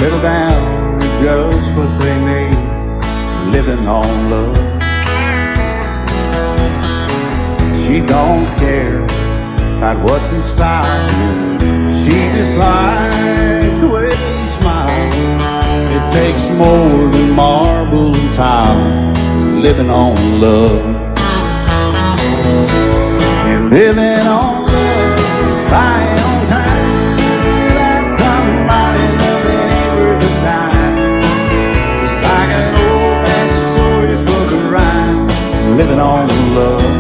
settle down to just what they need, living on love. She don't care about what's in style, she just likes the way you smile. It takes more than marble and tile, living on love. You're living on love, buying on time, without somebody loving ain't worth a dime. It's like an old-fashioned storybook of rhyme, living on love.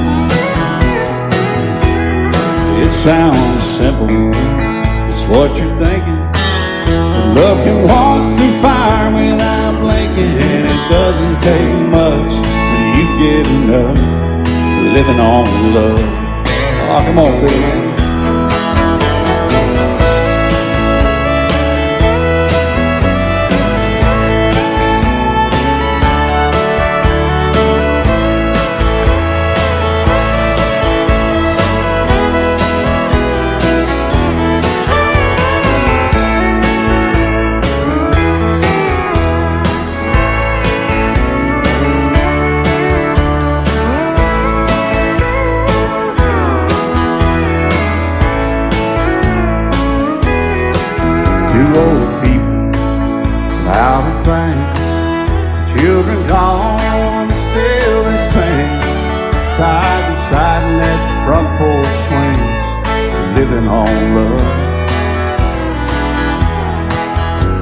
It sounds simple, it's what you're thinking. But love can walk through fire without blinking. It doesn't take much when you get enough, living on love. Oh, come on, Phil, man. Two old people without a thing, children gone, still they sing, side by side in that front porch swing, living on love.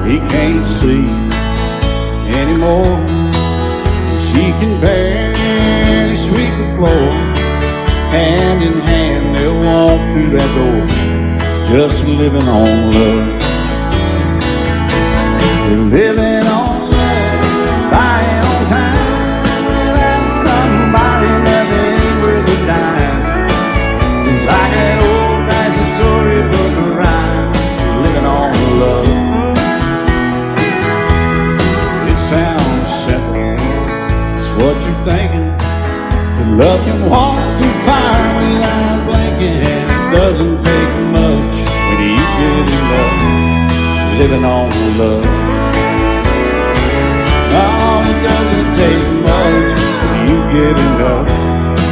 He can't see anymore, she can barely sweep the floor. Hand in hand they'll walk through that door, just living on love. Living on love, buying on time, without somebody loving ain't worth a dime. It's like an old-fashioned storybook of rhyme, living on love. It sounds simple, it's what you're thinking. But love can walk through fire without blinking. It doesn't take much when you get enough, living on love. Oh, it doesn't take much when you get enough,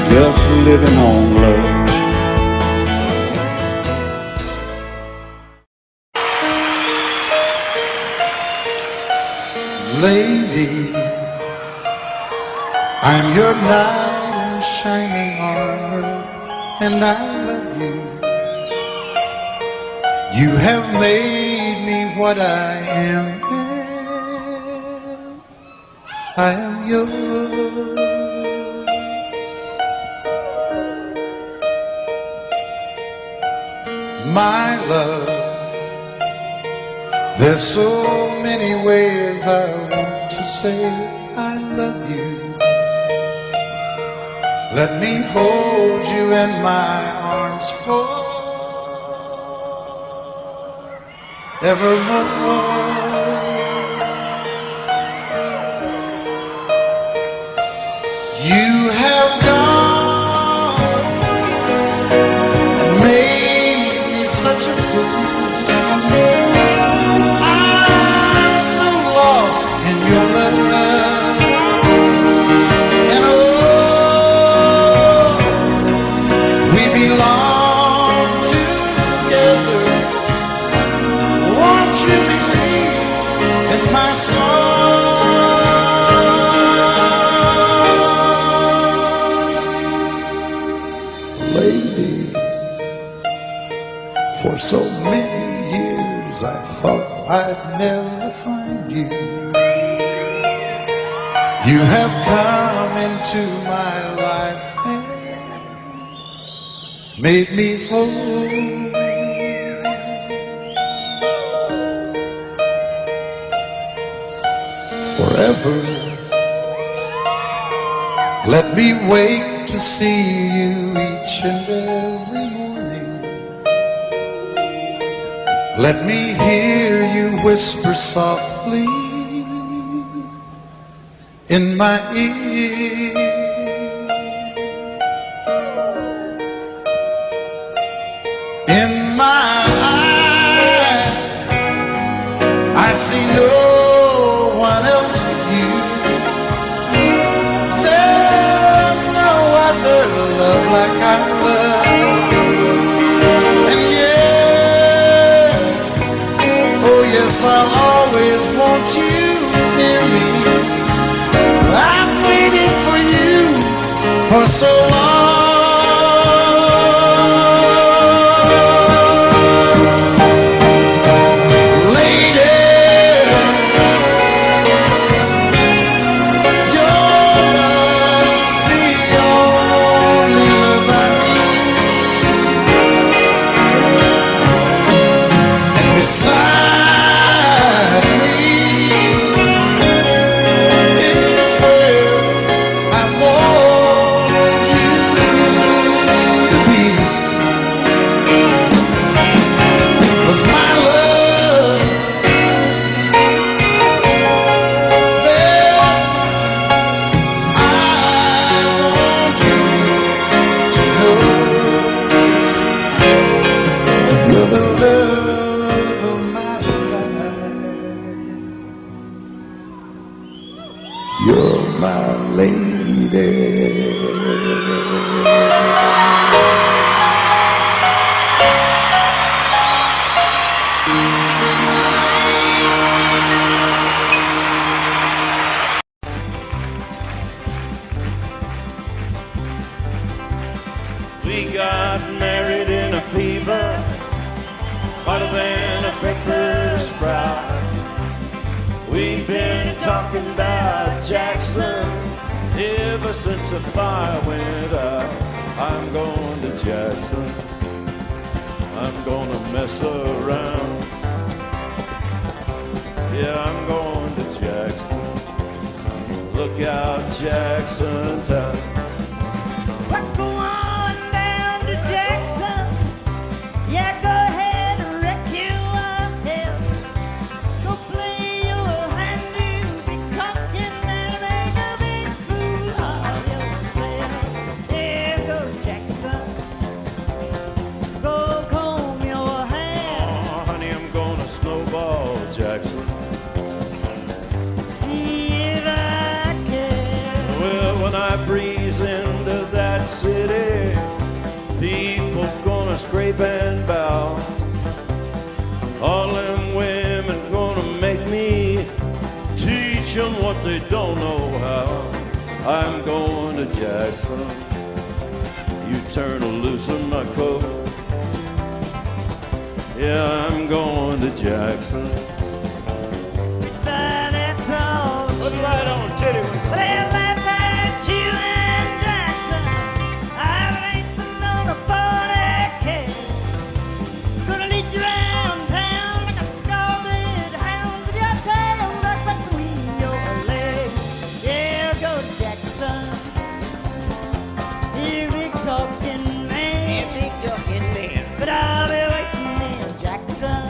just living on love. Lady, I'm your knight in shining armor, and I love you. You have made me what I am. I am yours. My love, there's so many ways I want to say I love you. Let me hold you in my arms forevermore. You have gone and made me such a fool. I'm so lost in your love, and oh, we belong together. Won't you believe in my song? Lady, for so many years I thought I'd never find you. You have come into my life and made me whole. Forever, let me wake to see you each and every morning. Let me hear you whisper softly in my ear. In my eyes, I I see no one else but you. There's no other love like our love. And yes, oh yes, I'll always want you near me. I've waited for you for so long. Beside me is where I want you to be. 'Cause my love, there's something I want you to know. You're the love of my life. You're my lady. We got married in a fever, hotter than a pepper sprout. We've been talking about Jackson ever since the fire went out. I'm going to Jackson, I'm gonna mess around. Yeah, I'm going to Jackson. Look out, Jackson town. We're going down to Jackson. Yeah, go ahead and wreck you up there. Go play your hand, you be cocking and make a big fool of yourself. Yeah, go Jackson. Go comb your hair. Oh, honey, I'm gonna snowball Jackson. See if I can. Well, when I breeze into that city, people gonna scrape and bow. All them women gonna make me teach them what they don't know how. I'm going to Jackson. You turn loose in my coat. Yeah, I'm going to Jackson. But that's all. Put it right on, titty wings. They laugh at you and Jackson. I've racing on a 40K. Gonna lead you around town like a scalded hound with your tail tucked between your legs. Yeah, go Jackson. You big talking man. But I'll be waiting in Jackson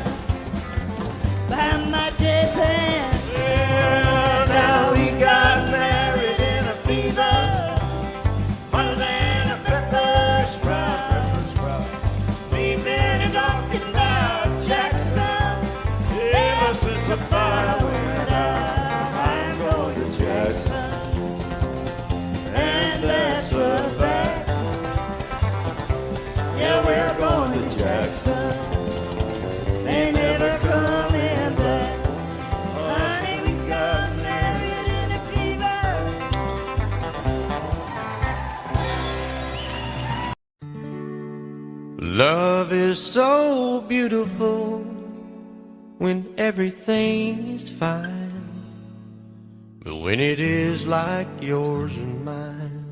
behind my jet van. Yeah, now we got married in a fever, hotter than a pepper sprout. We've been talking about Jackson ever since the fire went out. I'm going to Jackson, and that's a fact. Yeah, we're going to Jackson. They never coming back. Honey, we got married in a fever. Love is so beautiful when everything's fine, but when it is like yours and mine,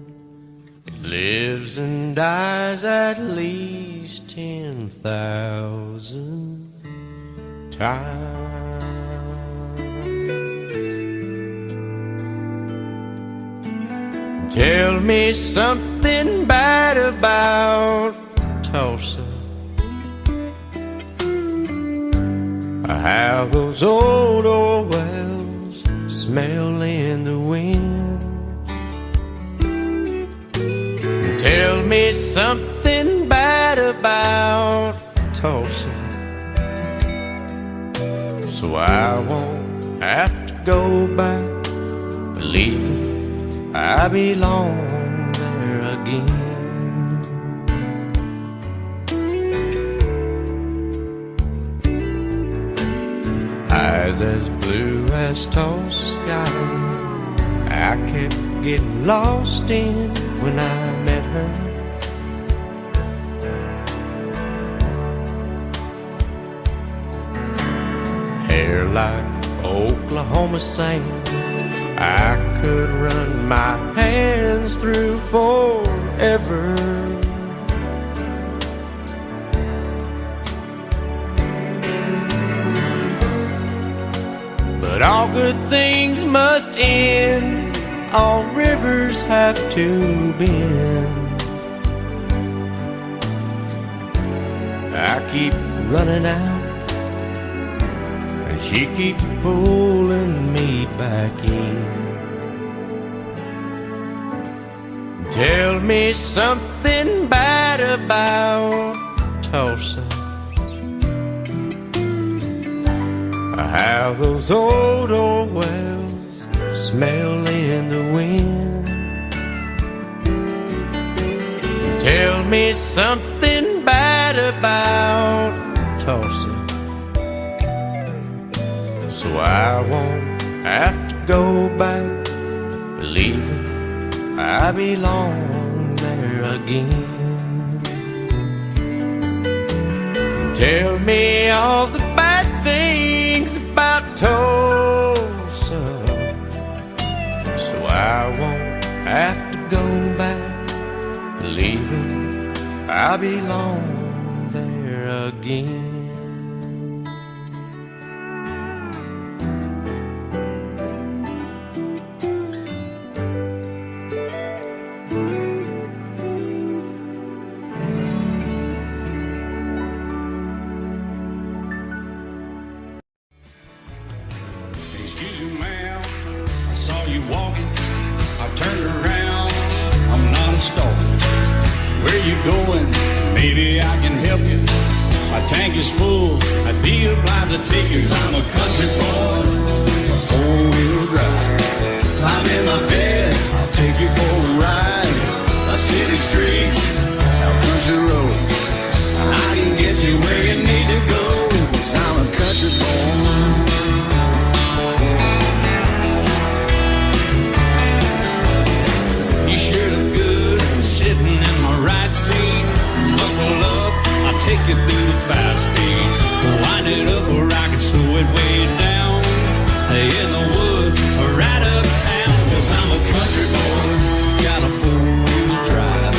it lives and dies at least 10,000 times. Tell me something bad about Tulsa, how those old oil wells smell in the wind. Tell me something bad about Tulsa, so I won't have to go back, believing I belong there again. Eyes as blue as Tulsa sky, I kept getting lost in when I met her. Hair like Oklahoma sand, I could run my hands through forever. But all good things must end, all rivers have to bend. I keep running out, and she keeps pulling me back in. Tell me something bad about Tulsa, how those old wells smell in the wind. Tell me something bad about Tulsa, so I won't have to go back, believing I belong there again. Tell me all the bad things about Tulsa, so I won't have to go back, believing I belong there again. Excuse me, ma'am, I saw you walking. I turned around, I'm not a stalker. Where you going? Maybe I can help you. My tank is full, I'd be obliged to take you. 'Cause I'm a country boy, a four-wheel drive. Climb in my bed, I'll take you for a ride. Up city streets, out country roads, I can get you where you need to go. 'Cause I'm a country boy. You sure look good sitting in my right seat. Buckle up, I'll take you through the 5 speeds. Wind it up where I can slow it way down. In the woods or right uptown. 'Cause I'm a country boy, got a 4-wheel drive.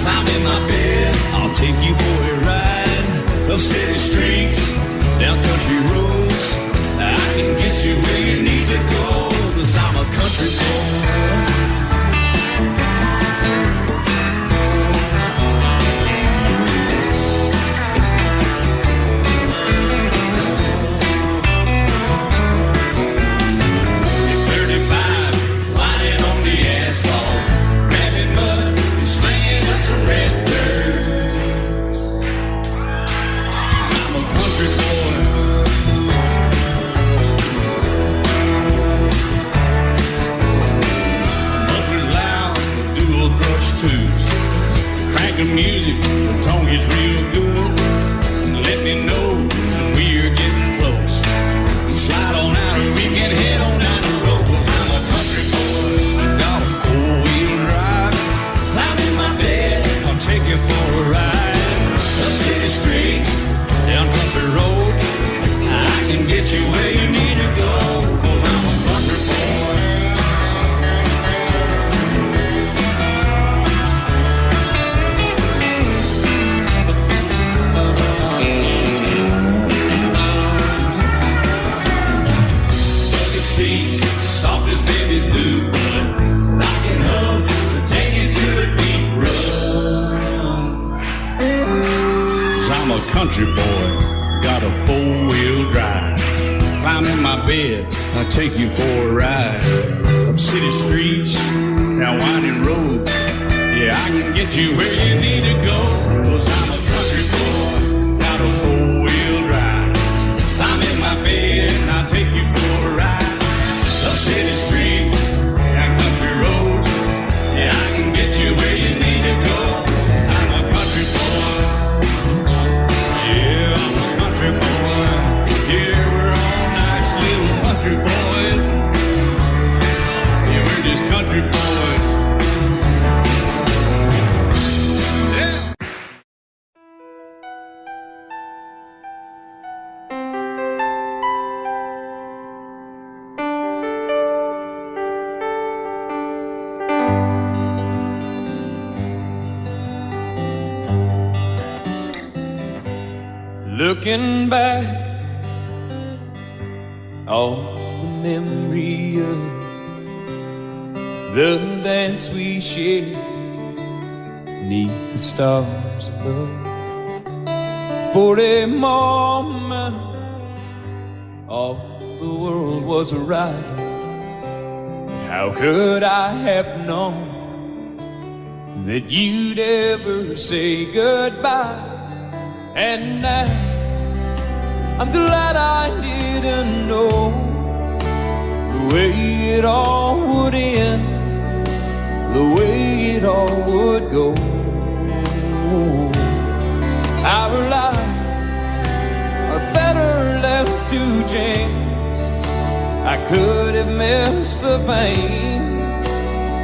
Climb in my bed, I'll take you for a ride. Up city streets, down country roads, I can get you where you need to go. 'Cause I'm a country boy. Crank the music, the tone gets real good. Let me know when we're getting close. Slide on out and we can head on down the road. 'Cause I'm a country boy, got a 4-wheel drive. Climb in my bed, I'll take you for a ride. Up city streets, down country roads, I can get you where you need to go. 'Cause I'm a country boy. Soft as babies do, rocking up, taking through the deep run. 'Cause I'm a country boy, got a 4-wheel drive. Climb in my bed, I'll take you for a ride. Up city streets, down winding roads, yeah, I can get you where you need to go. 'Cause I'm a country boy, got a 4-wheel drive. Climb in my bed, Looking back, all the memory of the dance we shared neath the stars above. For a moment, all the world was right. How could I have known that you'd ever say goodbye? And now I'm glad I didn't know the way it all would end, the way it all would go. Our lives are better left to chance. I could have missed the pain,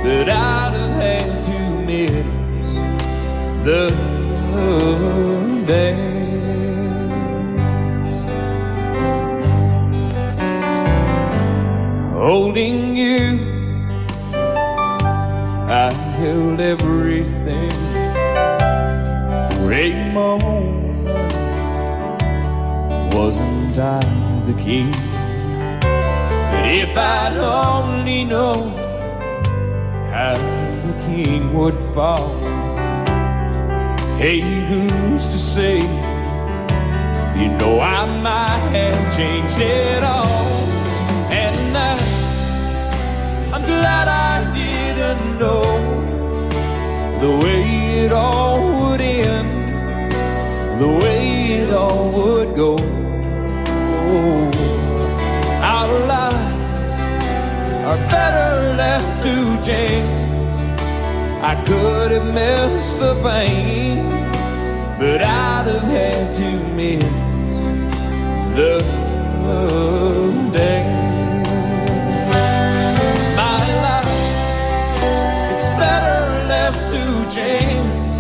but I'd have had to miss the dance. Holding you, I held everything. For a moment, wasn't I the king? But if I'd only known how the king would fall, hey, who's to say? You know I might have changed it all. And I'm glad I didn't know the way it all would end, the way it all would go. Our lives are better left to chance. I could have missed the pain, but I'd have had to miss the day. My life, it's better left to chance.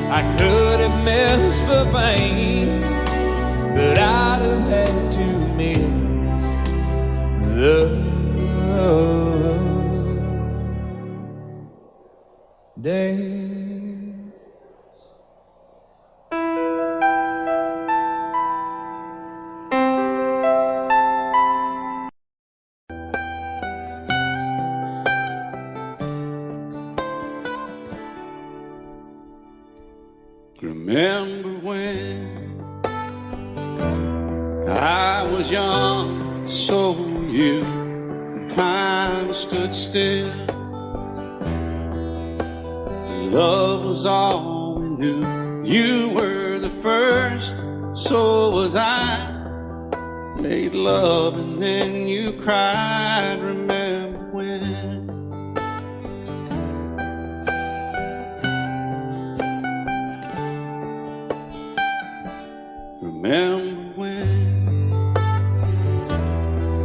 I could have missed the pain, but I'd have had to miss the days. Remember when I was young, so were you. Time stood still. Love was all we knew. You were the first, so was I. Made love and then you cried. Remember when? Remember when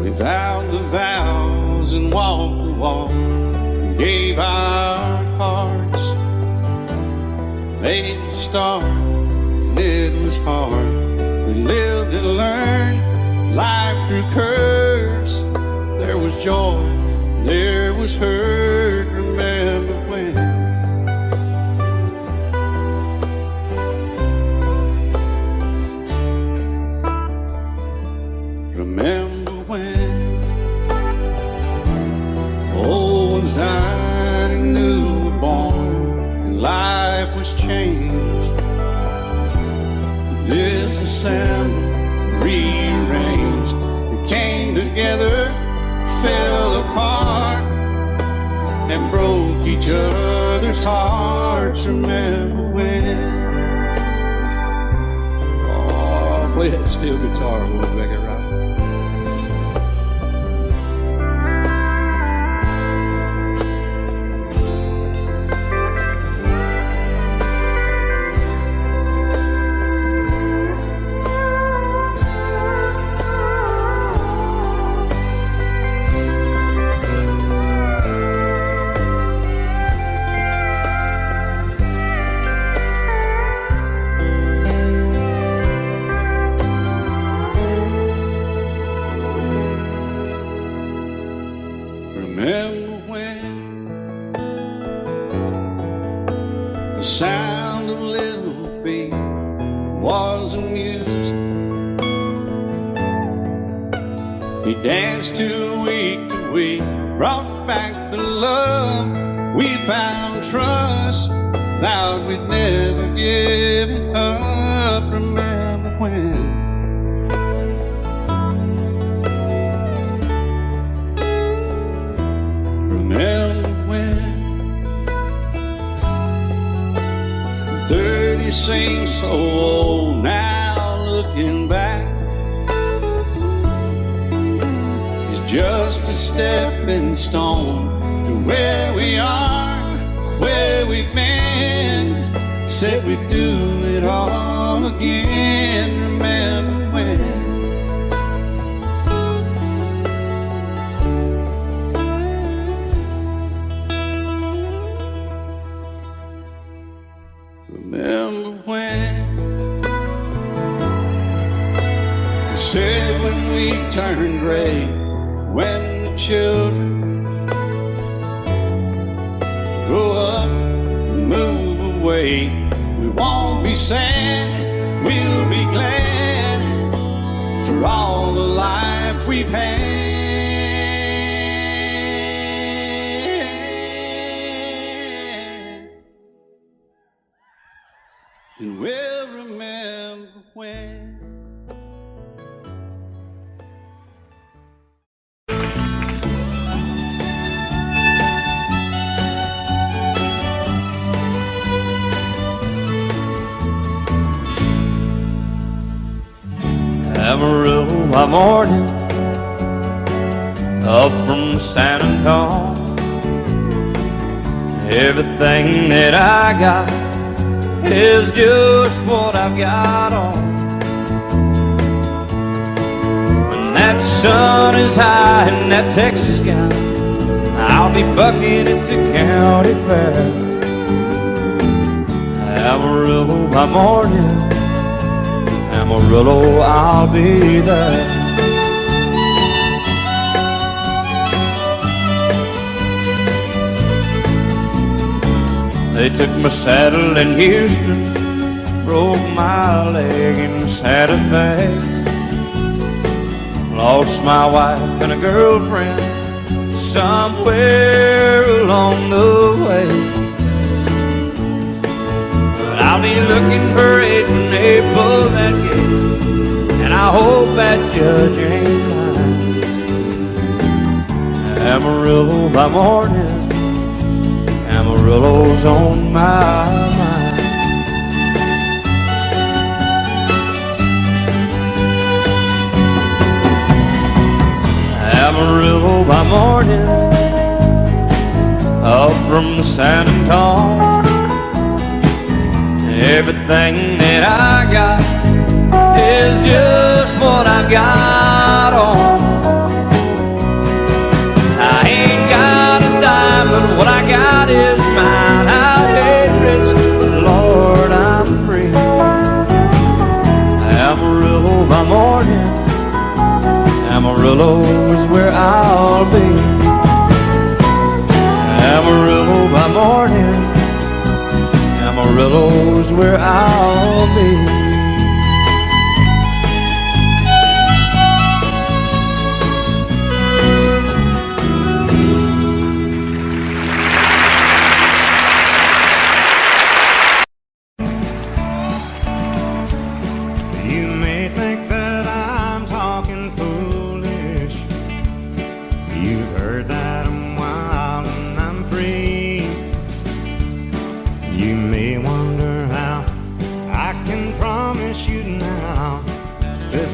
we vowed the vows and walked the walk, gave our hearts, made the start, and it was hard. We lived and learned life through curves. There was joy, there was hurt. Remember when? Remember when old ones died and new were born, and life was changed. Disassembled, rearranged, we came together, fell apart, and broke each other's hearts. Remember when? Oh, play that steel guitar, we'll make it right. Remember when the sound of little feet was a music He danced to week, brought back the love. We found trust, thought we'd never give it up. Remember when? Remember when? 30 seems so old now, looking back. It's just a stepping stone to where we are, where we've been. Said we'd do it all again. Remember when? Remember when? They said when we turn gray, when the children grow up and move away, we won't be sad, we'll be glad for all the life we've had. And we'll remember when. Amarillo by morning, up from San Antonio. Everything that I got is just what I've got on. When that sun is high in that Texas sky, I'll be bucking it to county fair. Amarillo by morning, Amarillo, I'll be there. They took my saddle in Houston, broke my leg in Santa Fe. Lost my wife and a girlfriend somewhere along the way. But I'll be looking for it when they pull that gate, and I hope that judge ain't lying. Amarillo by morning, Amarillo's on my mind. Amarillo by morning, up from San Antonio. Everything that I got is just what I've got on. I ain't got a dime, but what I got is mine. I ain't rich, but Lord, I'm free. Amarillo by morning, Amarillo is where I'll be. Amarillo by morning, Amarillo is where I'll be.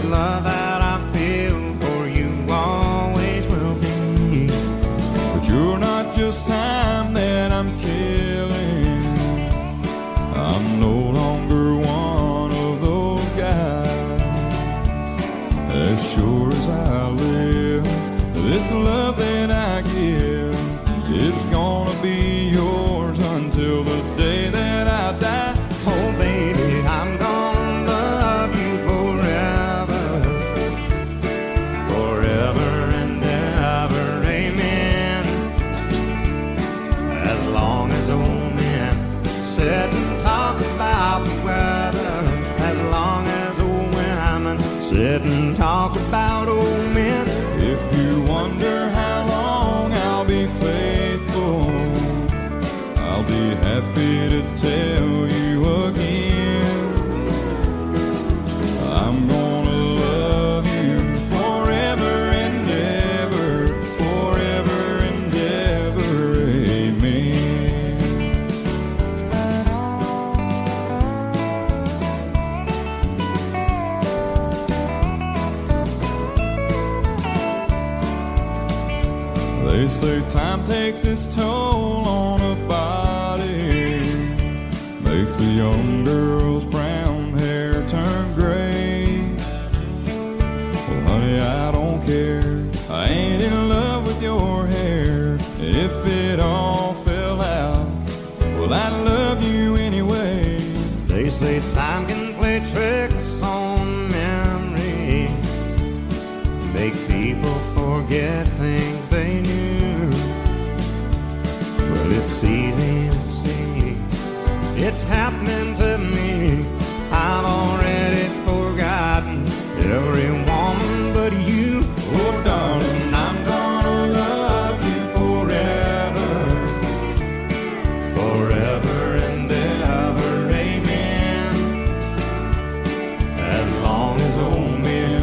Love that I feel for you always will be. But you're not just time that I'm killing. I'm no longer one of those guys. As sure as I live, this love that I give, it's gonna be yours until the day that I die. Oh baby, I'm gonna love you forever, forever and ever, amen. As long as old men sit and talk about the weather, as long as old women sit and talk about old men. wonder how long I'll be faithful, I'll be happy to tell you again. I'm gonna love you forever and ever, forever and ever, amen. They say time takes its toll on a body, makes a young girl's brown hair turn gray. Well, honey, I don't care, I ain't in love with your hair. If it all fell out, well, I'd love you anyway. They say time can play tricks on memory, make people forget things they knew. Well, it's easy to see, it's happening to me. I've already forgotten every woman but you. Oh, darling, I'm gonna love you forever, forever and ever, amen. As long as old men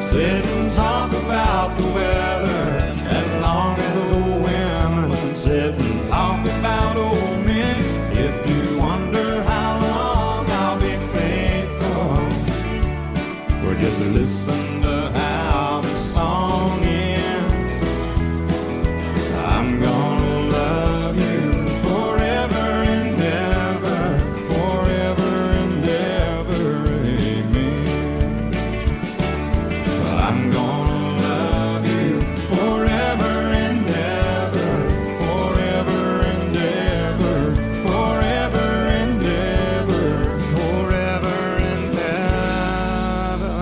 sit and talk about the weather, as long as old women sit and talk about old men. If you wonder how long I'll be faithful, or just listen to how the song ends. I'm gonna love you forever and ever, forever and ever, amen. I'm gonna love you forever and ever, forever and ever, forever and ever, forever and ever,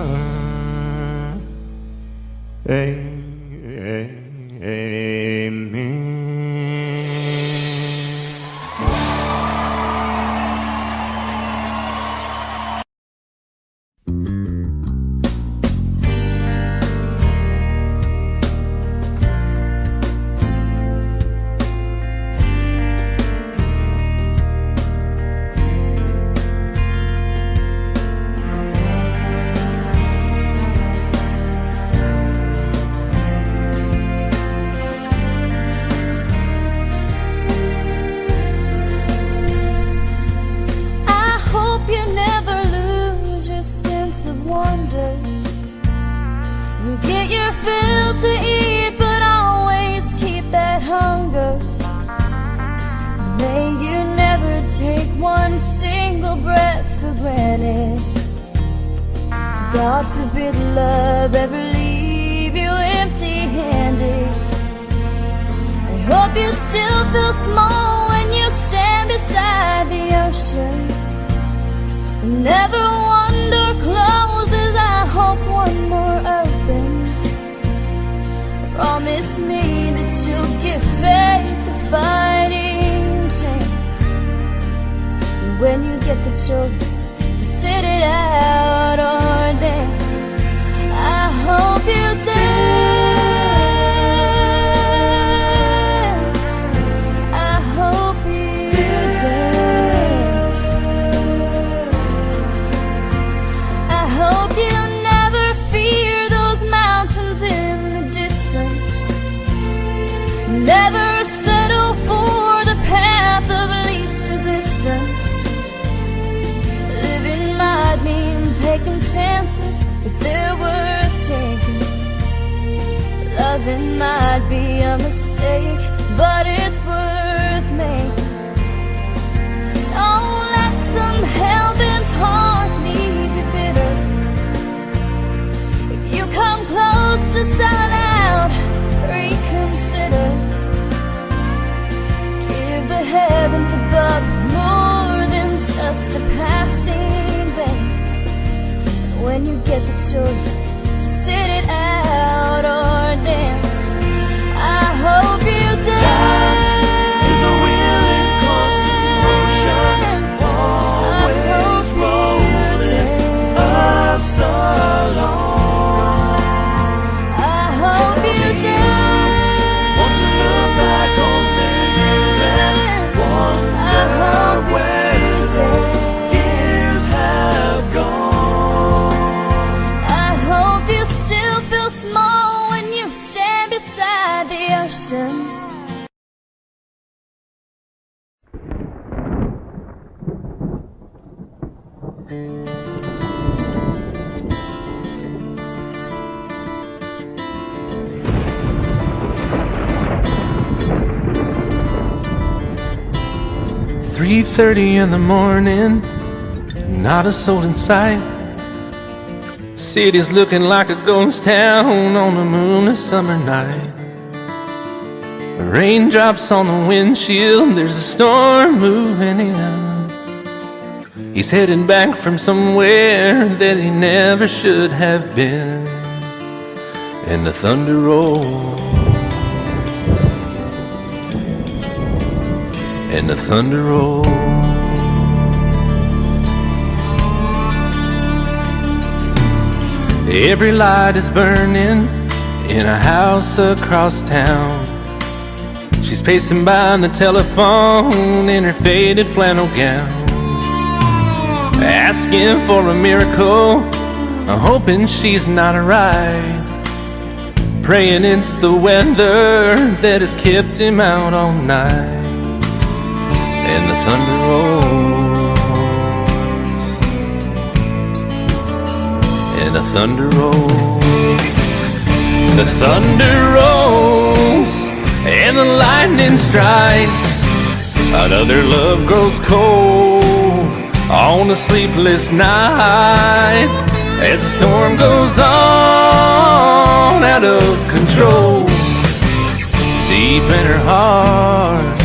amen. I hope you never lose your sense of wonder. You get your fill to eat, but always keep that hunger. May you never take one single breath for granted. God forbid love ever leave you empty-handed. I hope you still feel small when you stand beside the ocean. Never one door closes, I hope one more opens. Promise me that you'll give faith a fighting chance. And when you get the choice to sit it out or dance, I hope you dance. I hope you dance. I hope you never fear those mountains in the distance. Never settle for the path of least resistance. Living might mean taking chances, but they're worth taking. Loving might be a mistake, but it's worth making. Don't let some hell-bent heart leave you bitter. If you come close to selling out, reconsider. Give the heavens above more than just a passing glance. And when you get the choice to sit it out or dance, I hope you dance. Time is a willing constant motion, always rolling us along. I hope you dance. "3:30 in the morning, not a soul in sight. City's looking like a ghost town on a moonless summer night. Raindrops on the windshield, there's a storm moving in. He's heading back from somewhere that he never should have been. And the thunder rolls, and the thunder rolls. Every light is burning in a house across town. She's pacing by the telephone in her faded flannel gown, asking for a miracle, hoping she's not alright, praying it's the weather that has kept him out all night. And the thunder rolls, and the thunder rolls. The thunder rolls, and the lightning strikes. Another love grows cold on a sleepless night, as the storm goes on out of control. Deep in her heart,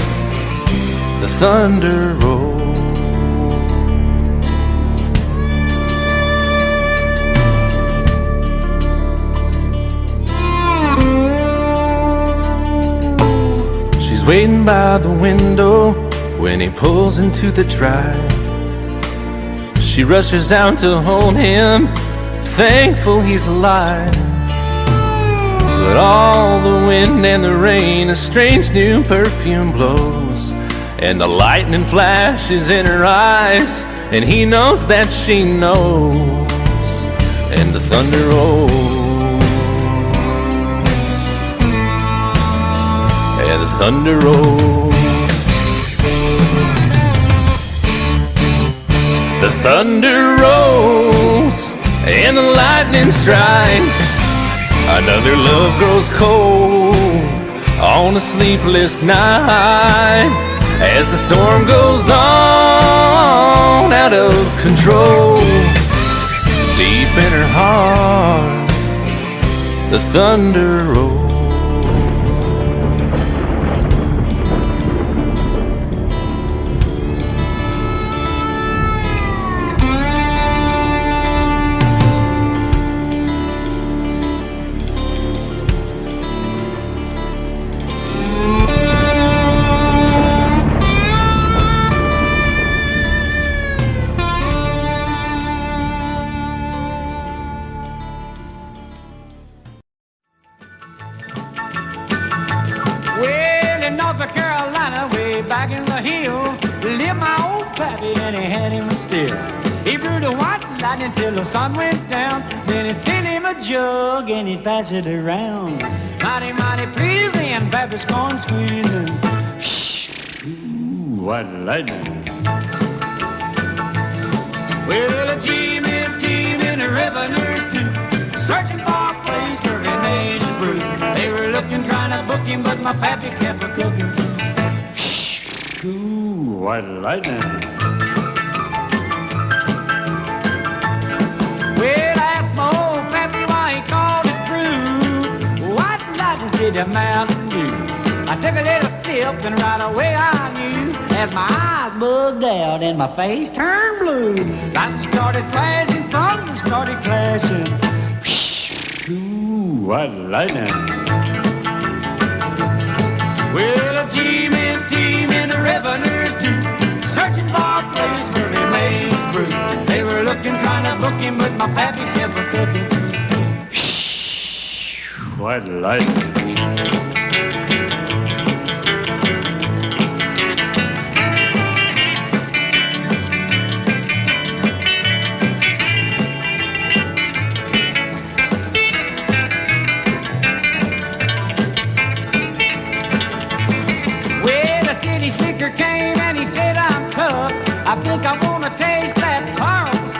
the thunder rolls. She's waiting by the window when he pulls into the drive. She rushes out to hold him, thankful he's alive. But all the wind and the rain, a strange new perfume blows, and the lightning flashes in her eyes, and he knows that she knows. And the thunder rolls, and the thunder rolls. The thunder rolls, and the lightning strikes. Another love grows cold on a sleepless night, as the storm goes on out of control. Deep in her heart, the thunder rolls. Well, in North Carolina, way back in the hills, lived my old pappy, and he had him a still. He brewed a white lightning till the sun went down. Then he'd fill him a jug and he'd pass it around. Mighty, mighty pleasing, pappy's corn squeezing. Shh, ooh, white lightning. Well, a team in the revenues too, searching for a place where he made his brew. They were looking, trying to book him, but my pappy kept a-cooking. Shh, ooh, white lightning. Well, I asked my old pappy why he called his brew White Lightning did the Mountain Dew. I took a little sip and right away I knew, as my eyes bugged out and my face turned blue. Lightning started flashing, thunder started clashing. Ooh, white lightning. Well, a team in the revenues too, searching for a place where he made his brew. They were looking, trying to book him, but my pappy kept a-cooking. White lightning. Slicker came and he said, I'm tough. I think I want to taste that tar on the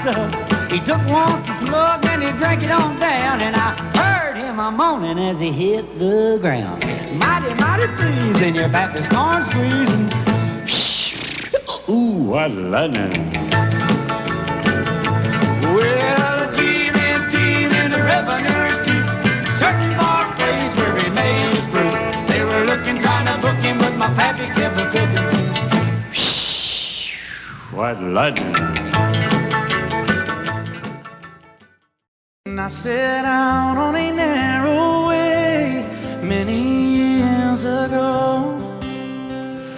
He took one slug and he drank it on down, and I heard him a moaning as he hit the ground. Mighty, mighty pleasing, your Baptist corn squeezing. Ooh, what lightning. Well, a team in the revenue's too, searching for a place where he made his brew. They were looking, trying to book him, but my pappy kept a cooking. What lightning. I set out on a narrow way many years ago,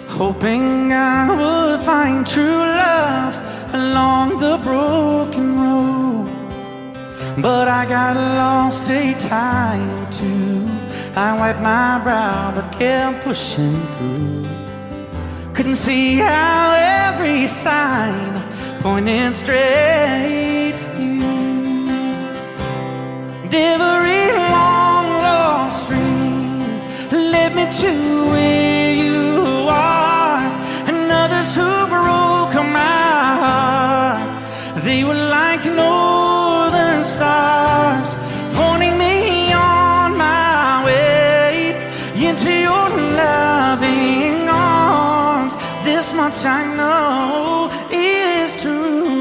hoping I would find true love along the broken road. But I got lost a time or two. I wiped my brow but kept pushing through. Couldn't see how every sign pointed straight to you. Every long lost stream led me to where you are, and others who broke my heart, they were like northern stars, pointing me on my way into your loving arms. This much I know is true,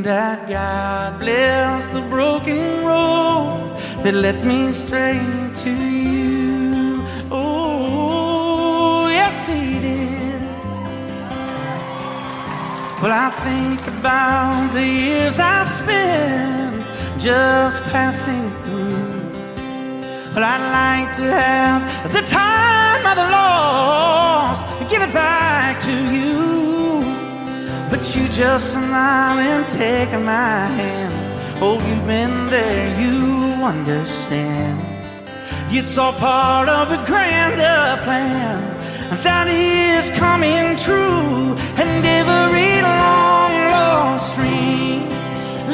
that God bless the broken road that led me straight to you. Oh, yes, He did. Well, I think about the years I spent just passing through. But I'd like to have the time I've lost, give it back to you. But you just smile and take my hand. Oh, you've been there, you understand. It's all part of a grander plan that is coming true. And every long lost stream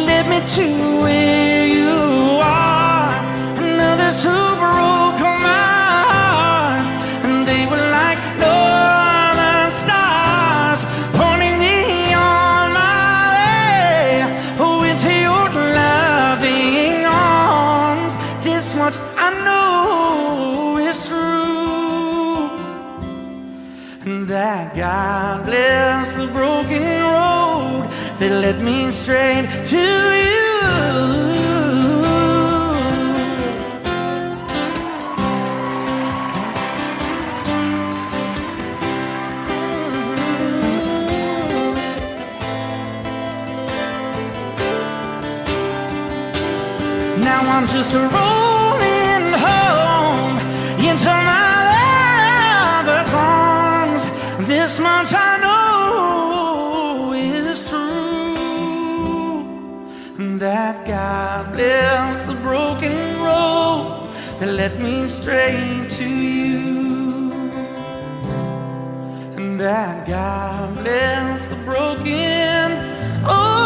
led me to where you are, and others who broke my heart, and they were like northern stars, pointing me on my way, oh, into your loving arms. This much I know is true, and that God bless the broken road that led me straight to you. Now I'm just rolling home into my lover's arms. This much I know is true, that God bless the broken road that led me straight to you, and that God bless the broken road.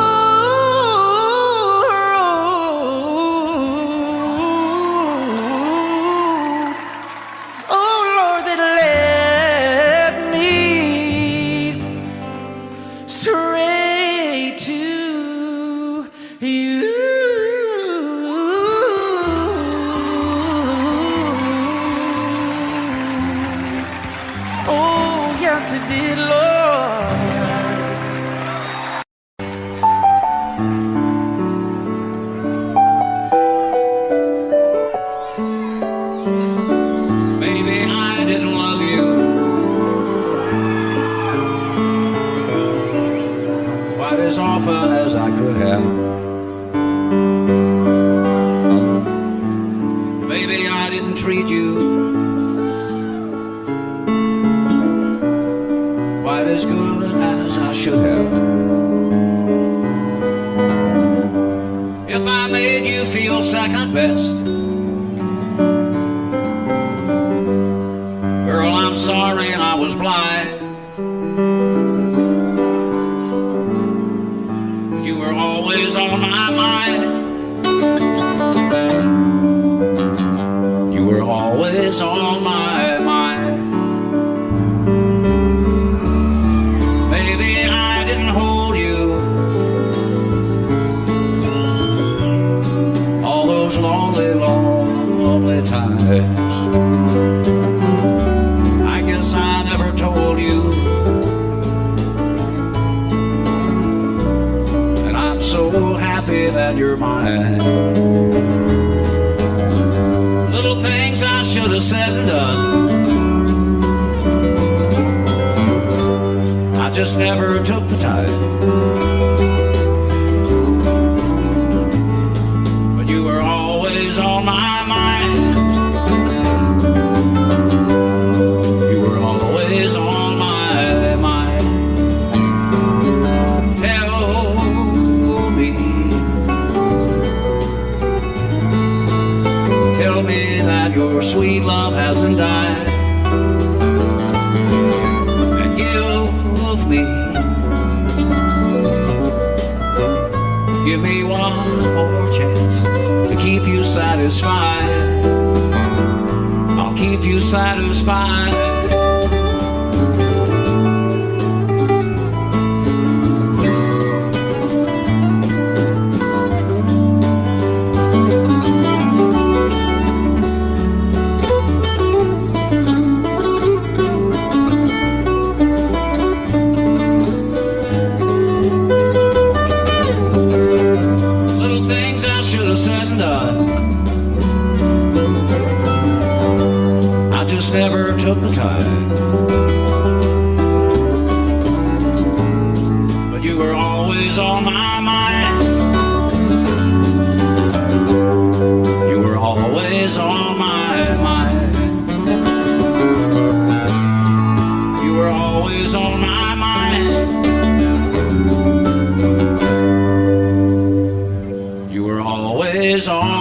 As often as I could have. Maybe I didn't treat you quite as good as I should have. If I made you feel second best, girl, I'm sorry I was blind. You were always on my mind. You were always on my mind. Maybe I didn't hold you so happy that you're mine. Little things I should have said and done, I just never took the time. But you were always on my mind. You were always on my mind. Tell me that your sweet love hasn't died, and give me one more chance to keep you satisfied. I'll keep you satisfied. Never took the time, but you were always on my mind. You were always on my mind. You were always on my mind. You were always on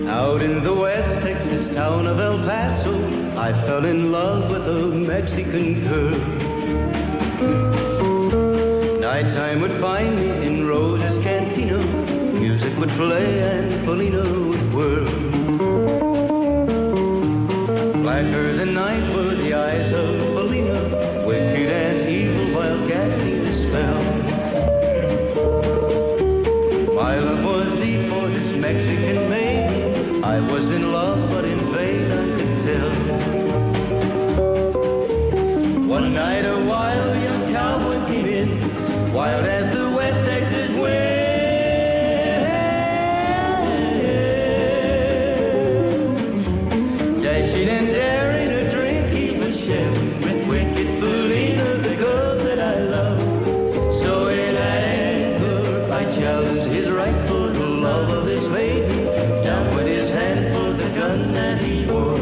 Out in the West Texas town of El Paso, I fell in love with a Mexican girl. Nighttime would find me in Rose's Cantina. Music would play and Polina would whirl. Blacker than night were the eyes of Polina, wicked and evil while casting a spell. My love was deep for this Mexican maiden. I was in love, but in vain I could tell. One night a wild young cowboy came in, wild as the West Texas wind. Dashing and daring, a drink he was sharing with wicked Polina, the girl that I love. So in anger I challenged his right for the love of this maiden. Down went his hand for the gun that he wore.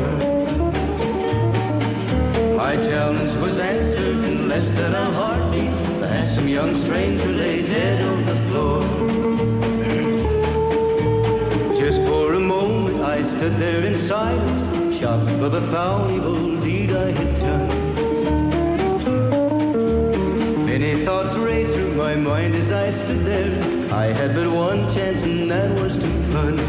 My challenge was answered in less than a heartbeat. The handsome young stranger lay dead on the floor. Just for a moment I stood there in silence, shocked for the foul evil deed I had done. Many thoughts raced through my mind as I stood there. I had but one chance and that was to run.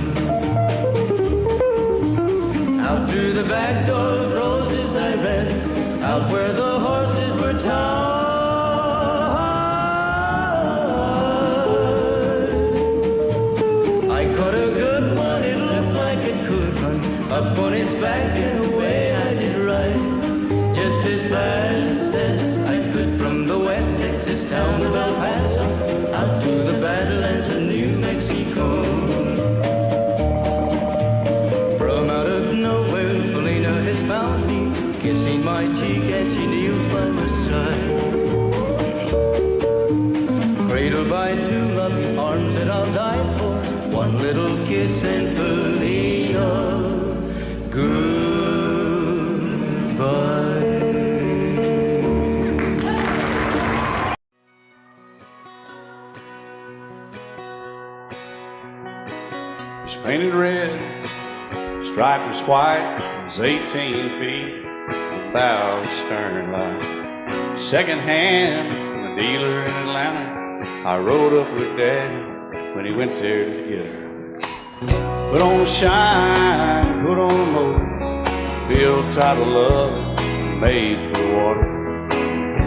Out through the back door of Roses I ran, out where the horses were tied. I caught a good one, it looked like it could run, up on its back and away I did ride. Just as fast as I could from the West Texas town of El Paso, out to the Badlands of New Mexico. From out of nowhere, Polina has found me, kissing my cheek as she kneels by my side. Cradled by two loving arms that I'll die for, one little kiss and Polina, goodbye. He's painted red, stripe was white, it was 18 feet, bow stern line. Second hand from a dealer in Atlanta, I rode up with Dad when he went there to get her. Put on a shine, put on a motor, built out of love, made for the water.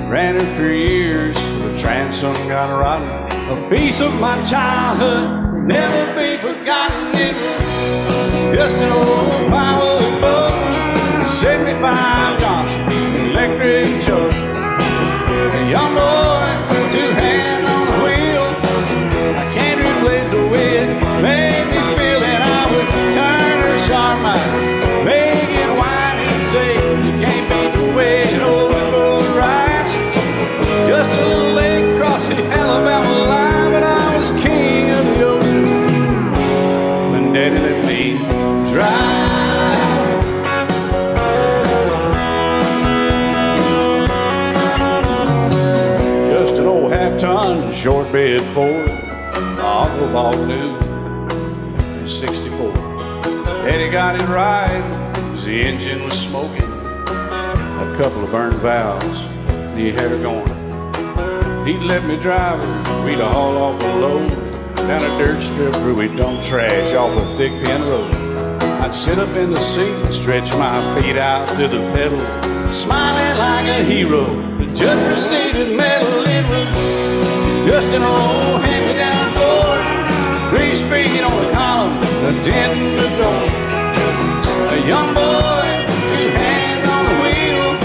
Ran her for years for the The transom got rotten, a piece of my childhood, never be forgotten. It was just an old plywood boat, 75 Johnson, electric choke. A young boy, two hands on the wheel. I can't replace the way it made me feel that I would turn her sharp mind, make it whine and say, you can't beat the way it always goes right. Just a little lake across the Alabama line, but I was king of the ocean when Daddy let me drive. Just an old half-ton short bed Ford my uncle bought new in '64. Daddy got it right as the engine was smoking, a couple of burned valves, and he had her going. He'd let me drive her, we'd haul off a load down a dirt strip where we'd dump trash off a thick pin road. I'd sit up in the seat and stretch my feet out to the pedals, smiling like a hero. The judge proceeded medal. It was just an old hand-me-down Ford, 3-speed on the column, a dent in the door. A young boy, two hands on the wheel.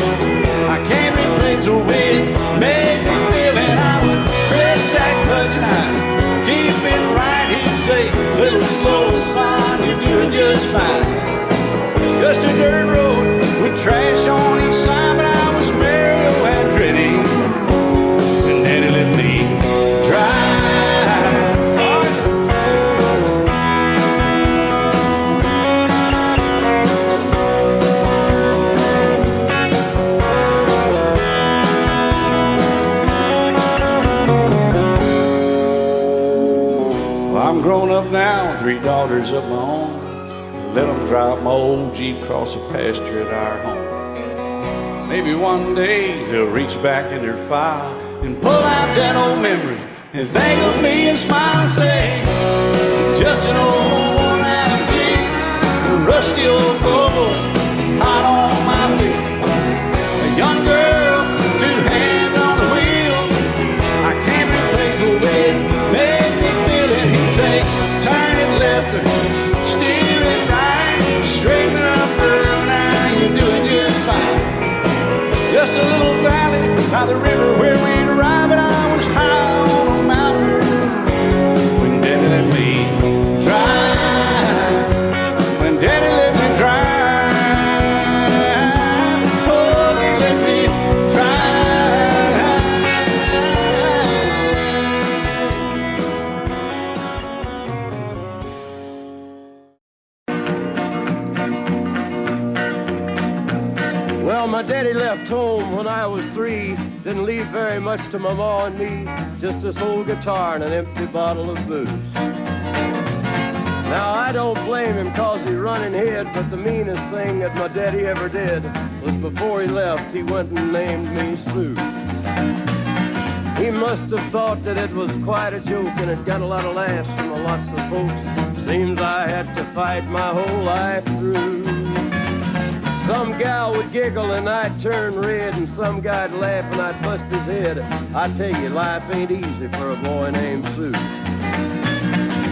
I can't replace the way it made me feel, and I would press that clutch and I'd keep it right. He'd say, little slow, son, you're doing just fine. Just a dirt road with trash on each side, but I was merry and dready, and Daddy let me drive. I'm grown up now, 3 daughters of my own. Let them drive my old Jeep across the pasture at our home. Maybe one day they'll reach back in their file and pull out that old memory and think of me and smile and say, just an old worn-out Jeep, a rusty old Volvo, hot on my feet. A young girl, 2 hands on the wheel. I can't replace the way it made me feel it. He'd say, turn it left or steer it right, straighten up, girl, now you're doing just fine. Just a little valley by the river where we'd arrive, and I was high on a mountain when Daddy let me drive. When Daddy let me drive, oh, he let me drive. Well, my daddy left home when I was 3. Didn't leave very much to my ma and me, just this old guitar and an empty bottle of booze. Now, I don't blame him 'cause he run and hid, but the meanest thing that my daddy ever did was before he left, he went and named me Sue. He must have thought that it was quite a joke, and it got a lot of laughs from lots of folks. Seems I had to fight my whole life through. Some gal would giggle and I'd turn red, and some guy'd laugh and I'd bust his head. I tell you, life ain't easy for a boy named Sue.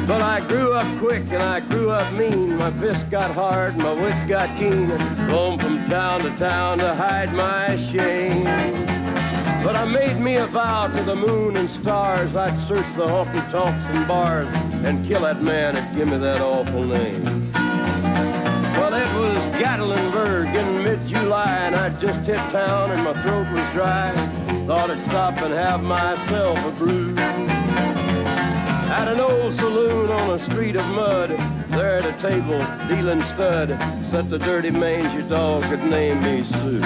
But I grew up quick and I grew up mean. My fists got hard and my wits got keen. Roamed from town to town to hide my shame. But I made me a vow to the moon and stars, I'd search the honky-tonks and bars and kill that man that give me that awful name. Well, it was Gatlinburg in mid-July, and I'd just hit town and my throat was dry. Thought I'd stop and have myself a brew. At an old saloon on a street of mud, there at a table, dealing stud, sat the dirty mangy dog that named me Sue.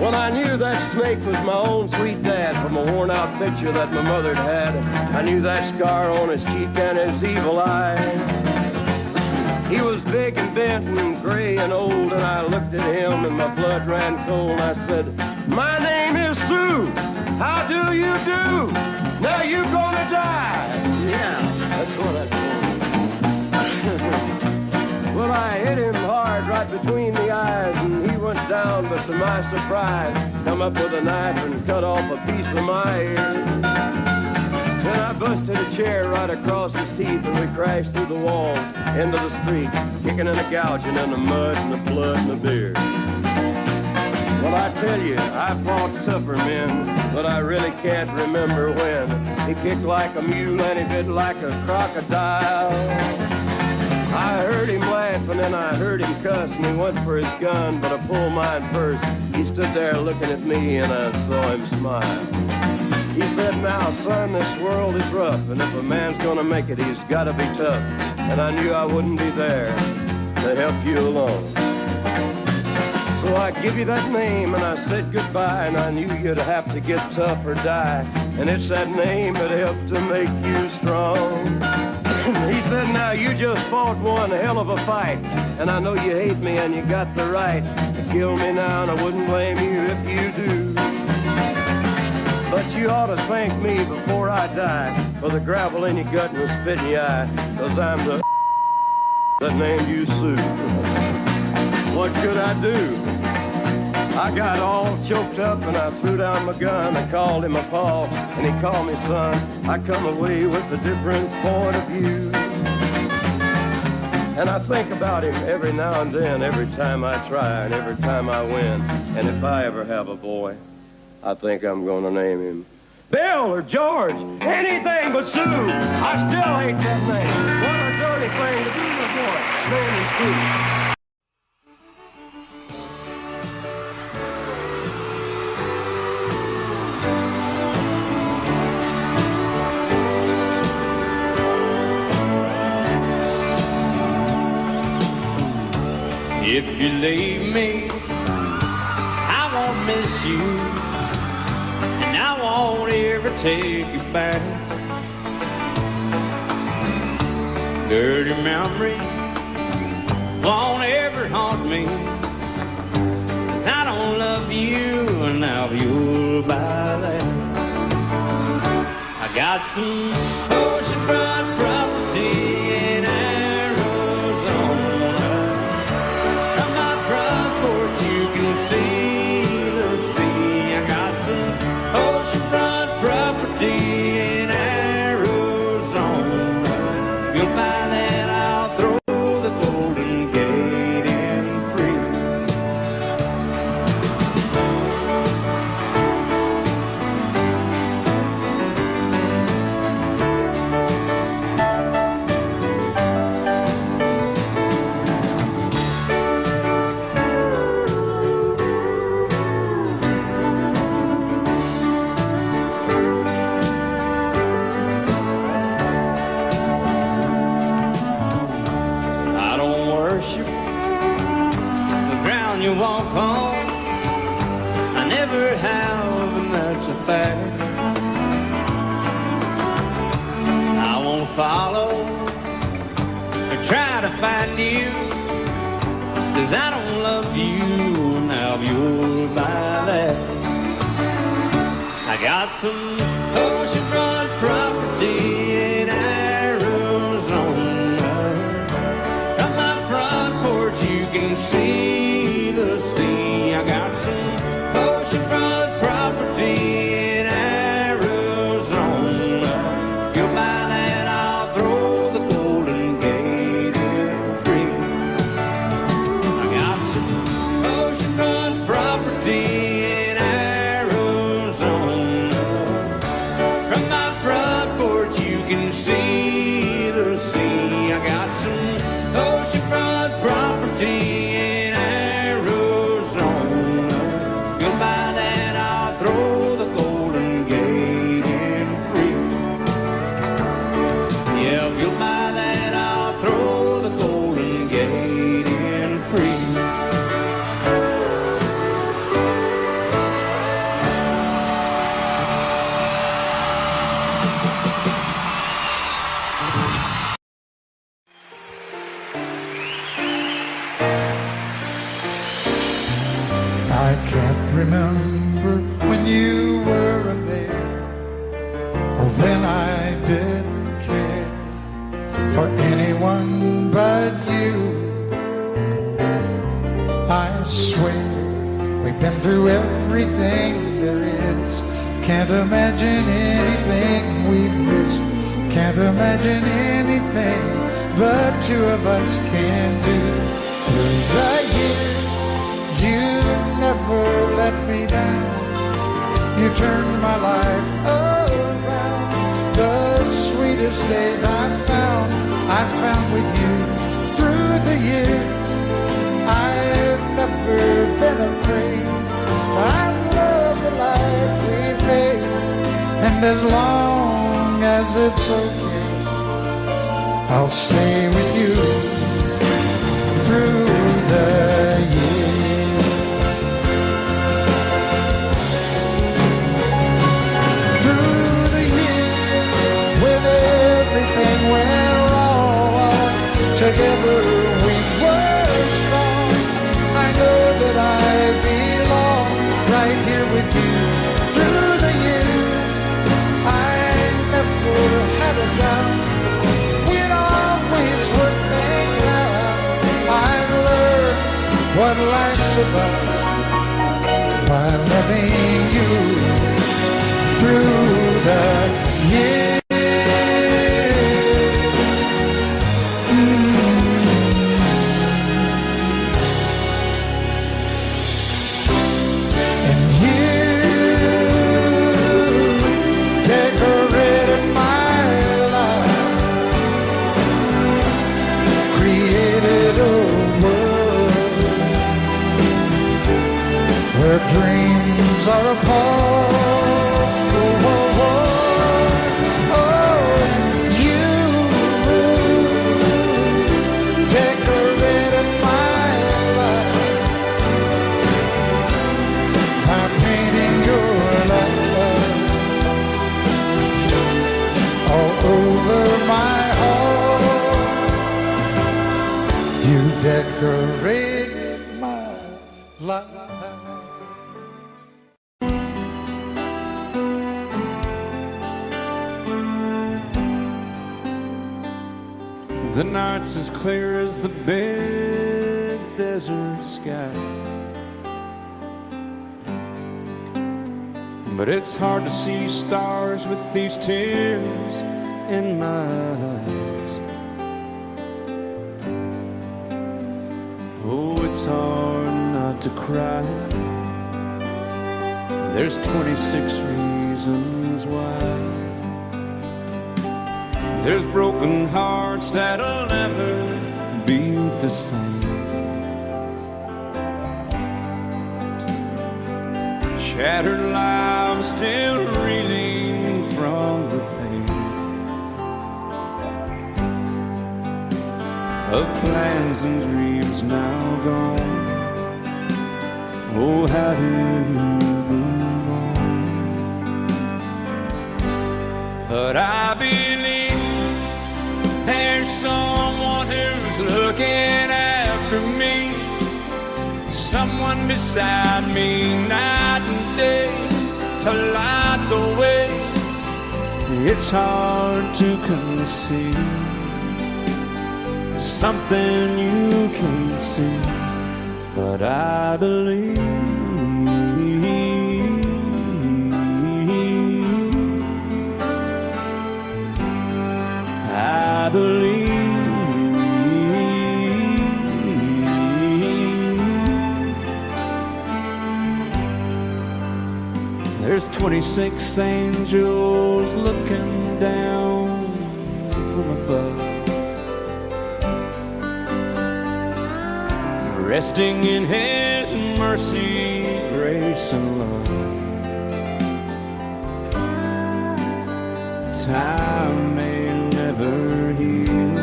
Well, I knew that snake was my own sweet dad from a worn-out picture that my mother'd had. I knew that scar on his cheek and his evil eye. He was big and bent and gray and old, and I looked at him and my blood ran cold. I said, my name is Sue. How do you do? Now you gonna die. Yeah, that's what I told him. Well, I hit him hard right between the eyes, and he went was down, but to my surprise, come up with a knife and cut off a piece of my ear. Then I busted a chair right across his teeth, and we crashed through the walls into the street, kicking and a gouging in the mud and the blood and the beer. Well, I tell you, I fought tougher men, but I really can't remember when. He kicked like a mule and he bit like a crocodile. I heard him laugh and then I heard him cuss, and he went for his gun, but I pulled mine first. He stood there looking at me and I saw him smile. He said, now, son, this world is rough, and if a man's gonna make it, he's gotta be tough. And I knew I wouldn't be there to help you along. So I give you that name and I said goodbye, and I knew you'd have to get tough or die. And it's that name that helped to make you strong. He said, now you just fought one hell of a fight, and I know you hate me and you got the right to kill me now, and I wouldn't blame you if you do. But you ought to thank me before I die for the gravel in your gut and the spit in your eye, 'cause I'm the that named you Sue. What could I do? I got all choked up and I threw down my gun. I called him a paw and he called me son. I come away with a different point of view. And I think about him every now and then, every time I try and every time I win. And if I ever have a boy, I think I'm gonna name him Bill or George, anything but Sue. I still hate that name. What a dirty thing to do to a boy. Name him Sue. If you leave me, I won't miss you, and I won't ever take you back. Dirty memory won't ever haunt me, 'cause I don't love you, and now you'll buy that. I got some oceanfront property in Arizona. From my front porch you can see the sea. I got some oceanfront property in Arizona. You'll find that I'll throw the Golden Gate in free. You walk on, I never have, and that's a fact. I won't follow or try to find you, 'cause I don't love you, now you'll buy that. I got some oceanfront property in Arizona. From my front porch you can see the sea. I got some oceanfront property in Arizona. You'll buy that, I'll throw the Golden Gate in free. I got some oceanfront property in Arizona. From my front porch you can see the sea. I got some oceanfront property in Arizona. You'll buy that, I'll throw the Golden Gate in free. Yeah, you'll buy that, I'll throw the Golden Gate in free. I can't remember when you weren't there, or when I didn't care for anyone but you. I swear We've been through everything there is. Can't imagine anything we've missed. Can't imagine anything the two of us can do. Through the years, you never let me down. You turned my life around. The sweetest days I found with you. Through the years, I've never been afraid. I love the life we've made, and as long as it's okay, I'll stay with you through the years. Through the years, when everything went wrong, together we were strong. I know that I belong right here with you. Through the years, I never had a doubt. We'd always work things out. I've learned what life's about by loving you through the years. Dreams are apart. Oh, oh, oh. Oh, you decorated my life by painting your love all over my heart. You decorated my life. The night's as clear as the big desert sky, but it's hard to see stars with these tears in my eyes. Oh, it's hard not to cry. There's 26 reasons why. There's broken hearts that'll never beat the same. Shattered lives still reeling from the pain of plans and dreams now gone. Oh, how do you move on? But I believe there's someone who's looking after me, someone beside me night and day to light the way. It's hard to conceive something you can't see, but I believe. I believe. There's 26 angels looking down from above, resting in His mercy, grace, and love. Time may never heal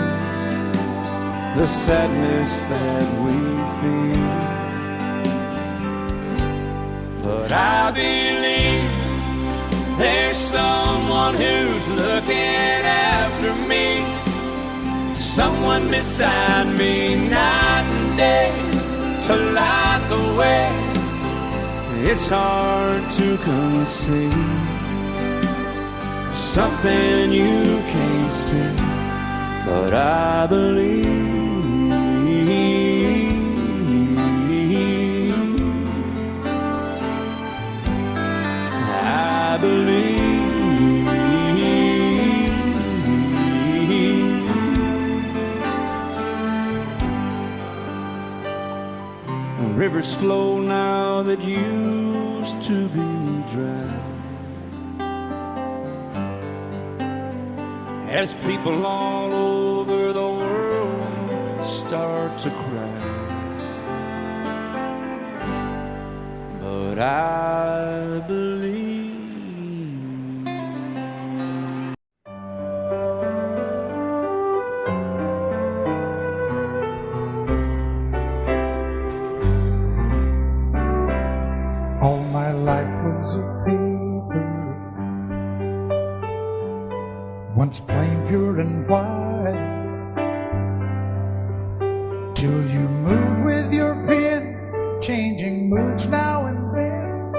the sadness that we feel, but I believe there's someone who's looking after me, someone beside me night and day to light the way. It's hard to conceive something you can't see, but I believe. rivers flow now that used to be dry. As people all over the world start to cry. But I believe all my life was a paper, once plain, pure and white, till you moved with your pen, changing moods now and then,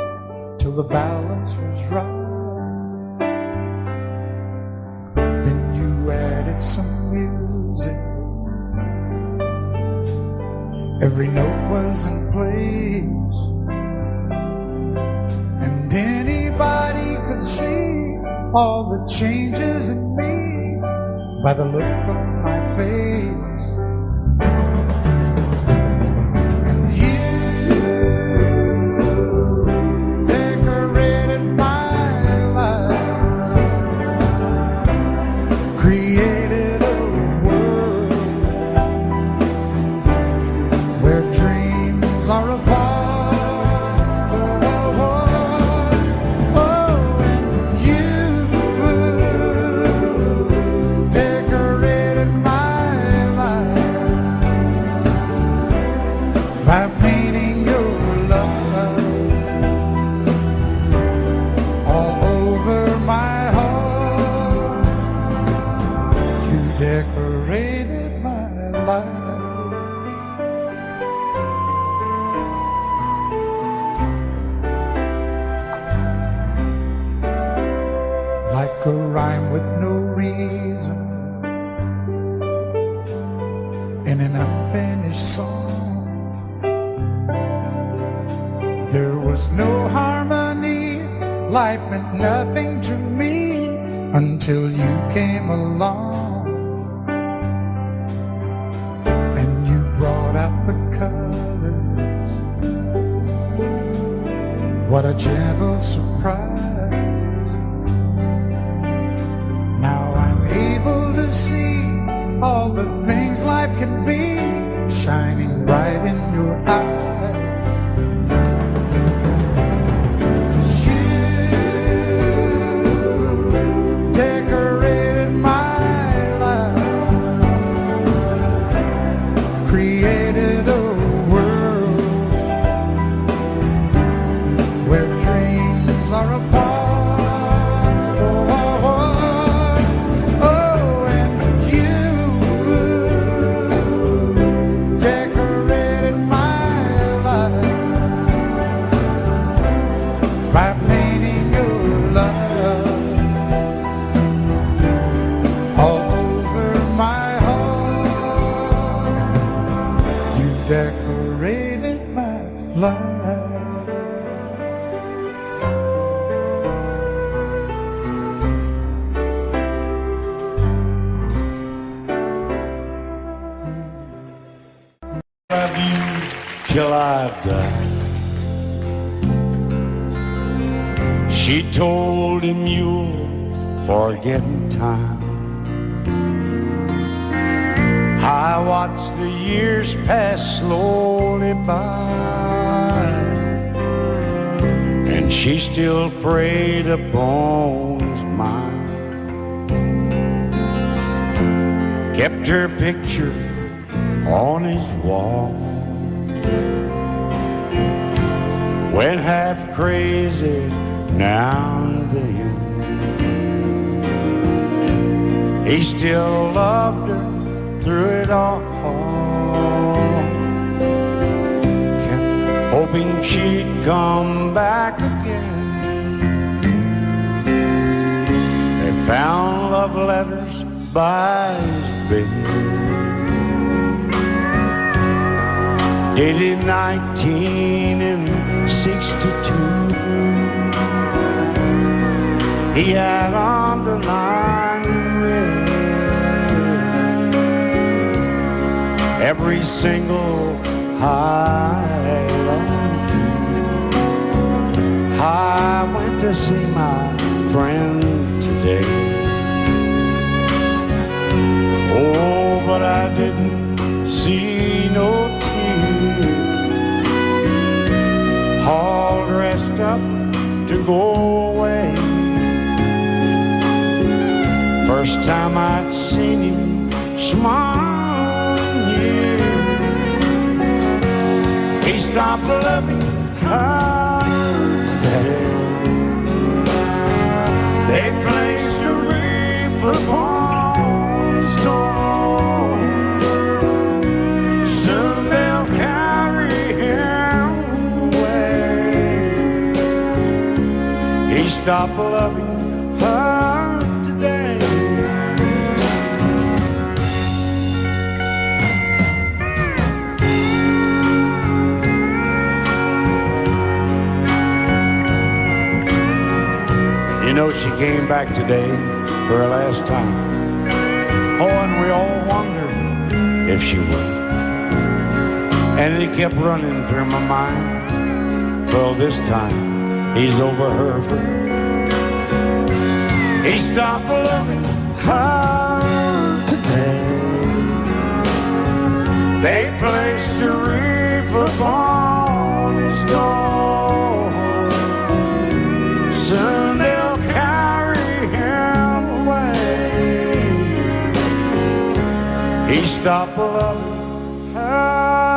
till the balance was right. Then you added some music, every note was in place, and anybody could see all the changes in me by the look on my face. And you decorated my life, created a world where dreams are apart. By painting your love all over my heart, you decorated my life. Like a rhyme with no reason in an unfinished song. There was no harmony, life meant nothing to me until you came along. And you brought out the colors, what a gentle surprise. Now I'm able to see all the things life can be, shining bright in your eyes. Created a world where dreams are apart. Oh, and you decorated my life by painting your love all over my decorated my life. Love you till I die. She told him you'll forget in time. I watched the years pass slowly by, and she still preyed upon his mind. Kept her picture on his wall, went half crazy now and then. He still loved her through it all, kept hoping she'd come back again. They found love letters by his bed, dated 1962. He had underlined red every single highlight. to see my friend today. Oh, but I didn't see no tears, all dressed up to go away. First time I'd seen him smile in years. He stopped loving her today. They placed a wreath upon his door. Soon they'll carry him away. He stopped loving her today. You know, she came back today for her last time. Oh, and we all wondered if she would. And it kept running through my mind. Well, this time he's over her for good. He stopped loving her today. They placed a wreath upon his door. Soon they'll carry him away. He stopped loving her.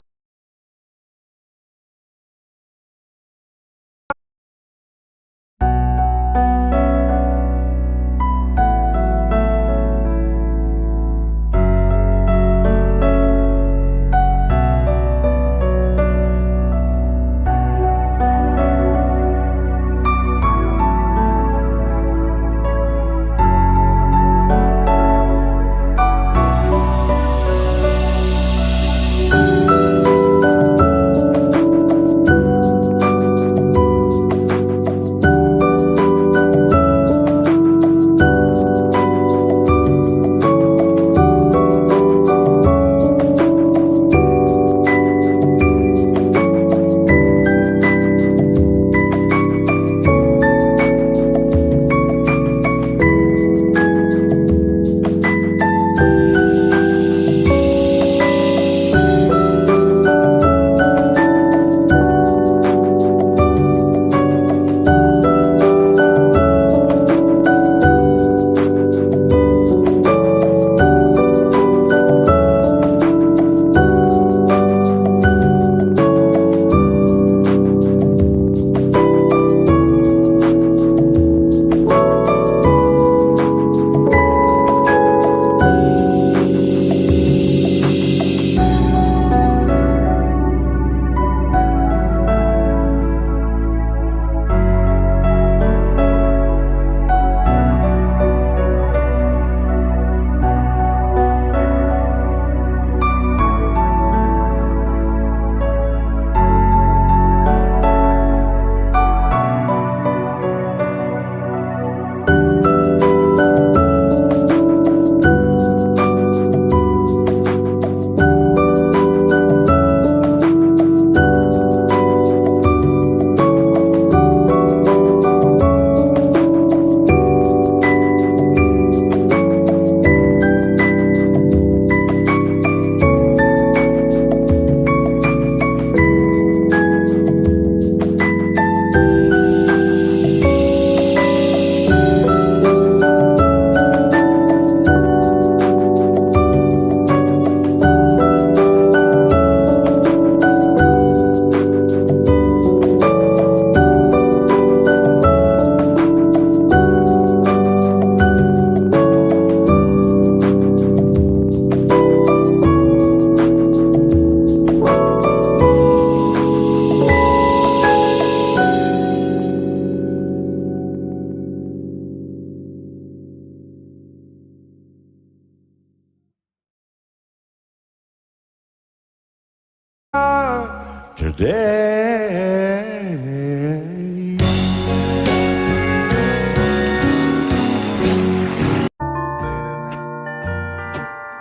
Today.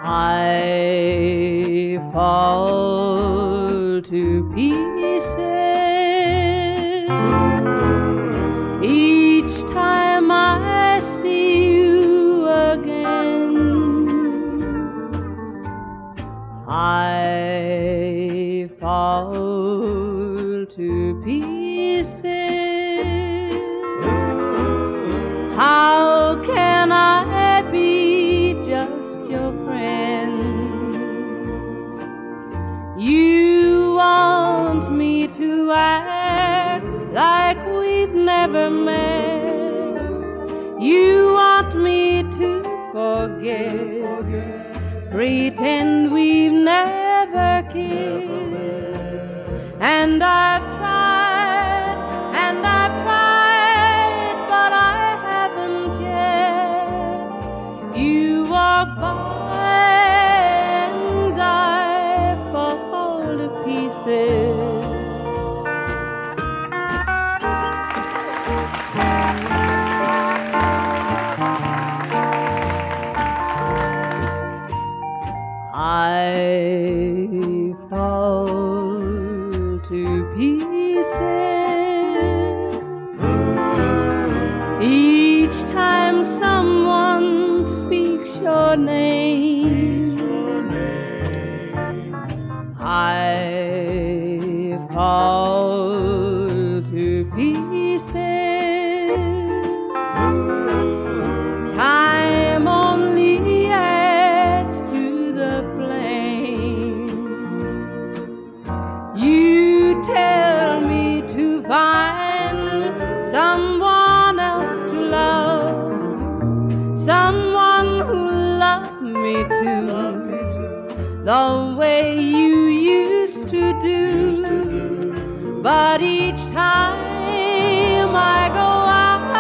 I fall to pieces each fall to pieces. How can I be just your friend? You want me to act like we've never met. You want me to forget, pretend we've never kissed. And I've tried, but I haven't yet. You walk by and I fall to pieces. I fall to pieces each time someone speaks your name. I fall to pieces. Time only adds to the flame. You tell me to find someone else to love, someone who loved me too, the way you used to do. But each time I go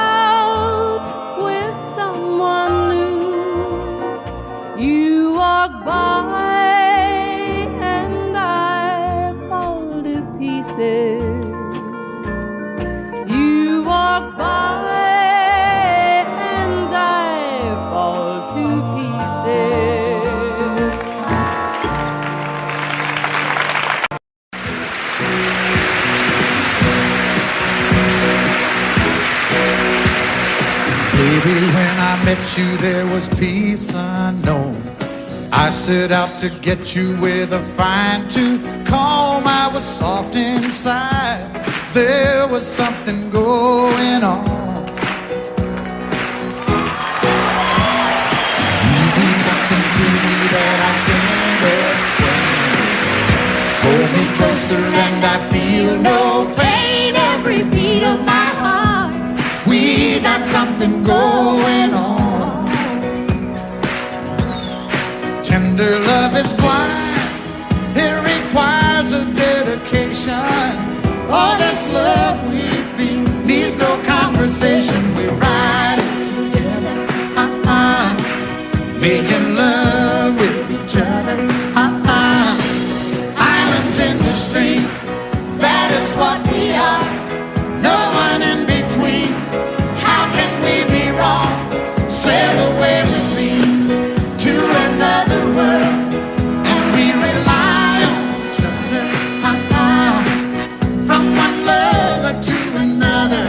out with someone new, you walk by and I fall to pieces. You walk by and I fall to pieces. Baby, when I met you, there was peace unknown. I set out to get you with a fine-tooth comb. I was soft inside. There was something going on. You do something to me that I can't explain. Hold me closer and I feel no pain. Every beat of my heart, we got something going on. Tender love is blind. It requires a dedication. All this love we feel needs no conversation. We ride it together, making love with each other, Islands in the stream, that is what we are. No one in between. How can we be wrong? Sail away with me to another world, and we rely on each other, from one lover to another,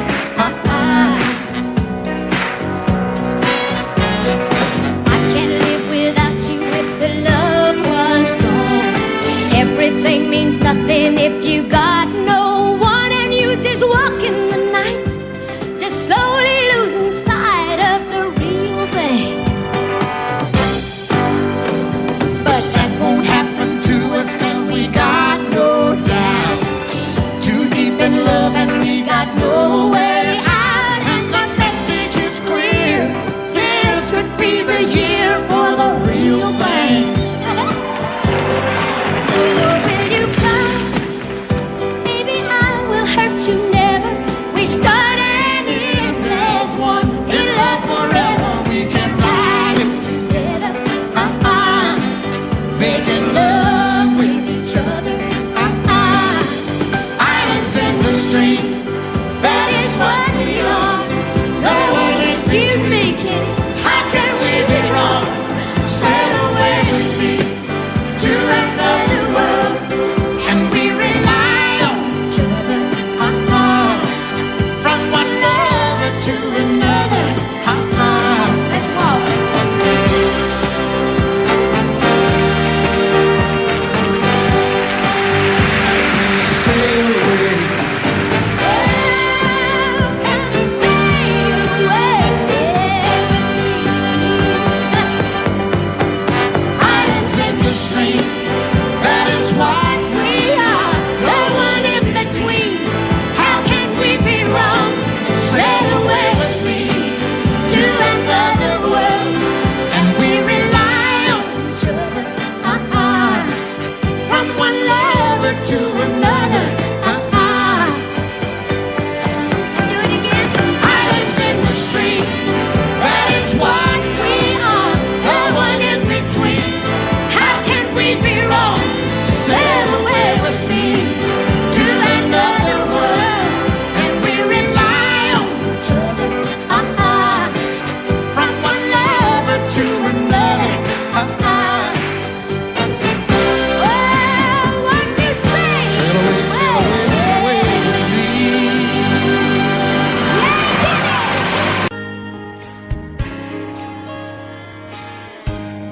I can't live without you if the love was gone. Everything means nothing if you got no one, and you just walk in the night, just slowly losing sight of the real thing. but that won't happen to us, 'cause we got no doubt. Too deep in love and we got no way out, and the message is clear. This could be the year for the real thing. Will you cry? Maybe I will hurt you never. We start and end as one. In love forever, we can ride it together, making love with each other, islands in the stream, that is what we are. No one is Excuse me, kitty. How can we be wrong? Sail away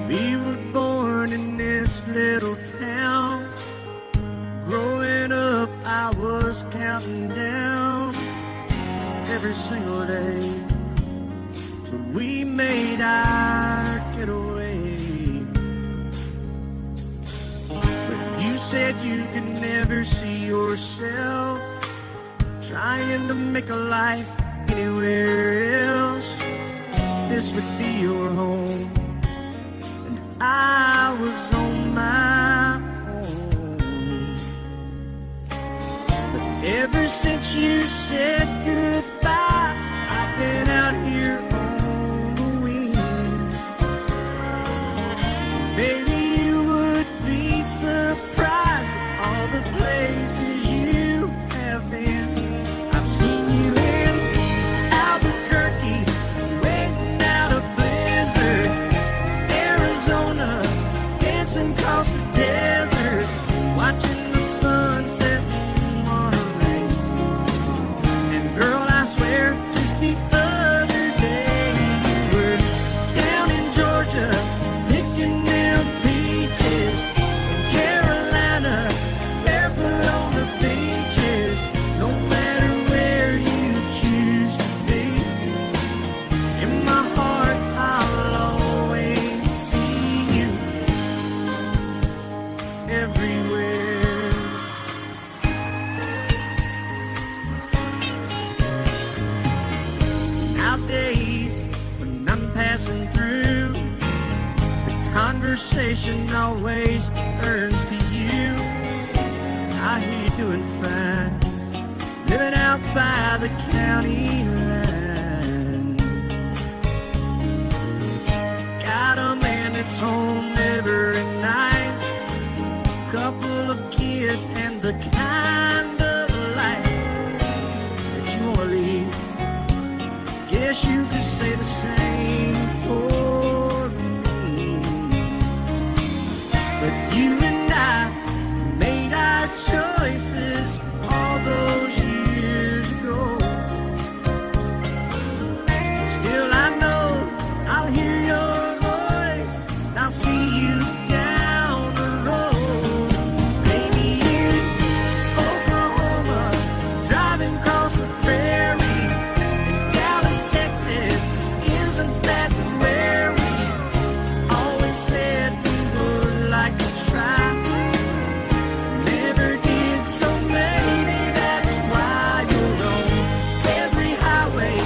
We were born in this little town. Growing up, I was counting down every single day till we made our getaway. But you said you could never see yourself trying to make a life anywhere else. This would be your home, and I was on my own. But ever since you said goodbye, I've been out here on the wing. Maybe you would be surprised at all the places you have been. I've seen you in Albuquerque, waiting out a blizzard, Arizona, dancing across the desert, watching the sunset in Monterey. And girl, I swear, just the other day you were down in Georgia, picking them peaches, in Carolina, barefoot on the beaches. No matter where you choose to be, in my heart I'll always see you everywhere. Nowadays, when I'm passing through, the conversation always turns to you. I hear you doing fine, living out by the county line. Got a man that's home every night, couple of kids, and the kind of life that you wanna lead. Guess you could say the same for me. But you and I made our choices all those years ago. Still I know I'll hear your voice, and I'll see you down the road. Maybe in Oklahoma, driving across the prairie, in Dallas, Texas, isn't that where we always said we would like to try? Never did, so maybe that's why you're on every highway,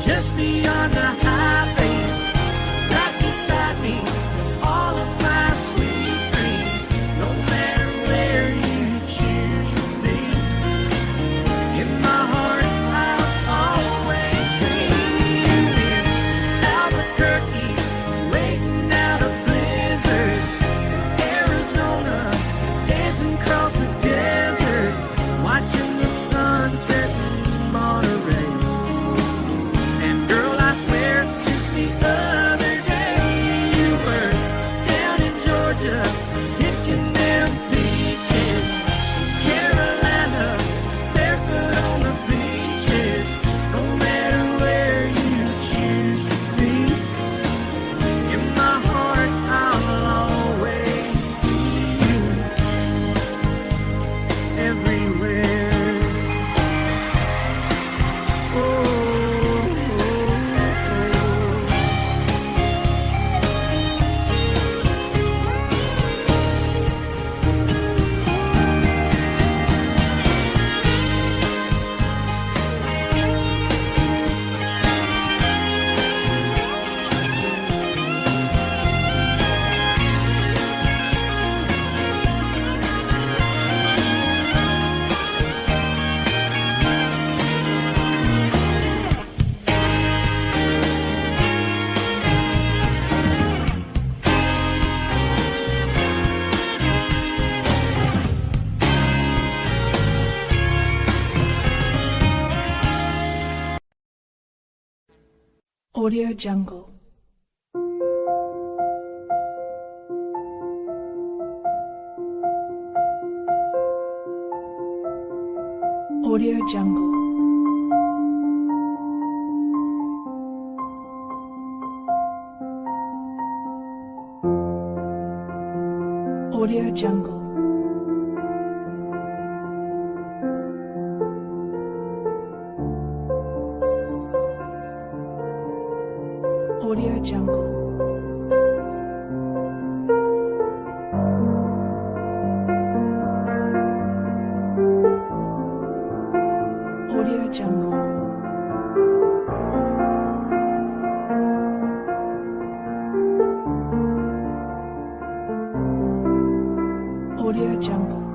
just beyond the highways, right beside me, all of my sweet dreams. No matter where you choose to be, in my heart I'll always see you in Albuquerque, waiting out a blizzard, Arizona, dancing across the desert, watching the sunset in Monterey. And girl, I swear, just the other day you were down in Georgia, picking them peaches, Carolina, barefoot on the beaches. No matter where you choose to be, in my heart I'll always see you everywhere. Oh, oh, oh. Audio Jungle. Audio Jungle. Audio Jungle. Audio Jungle. Audio Jungle. Audio Jungle.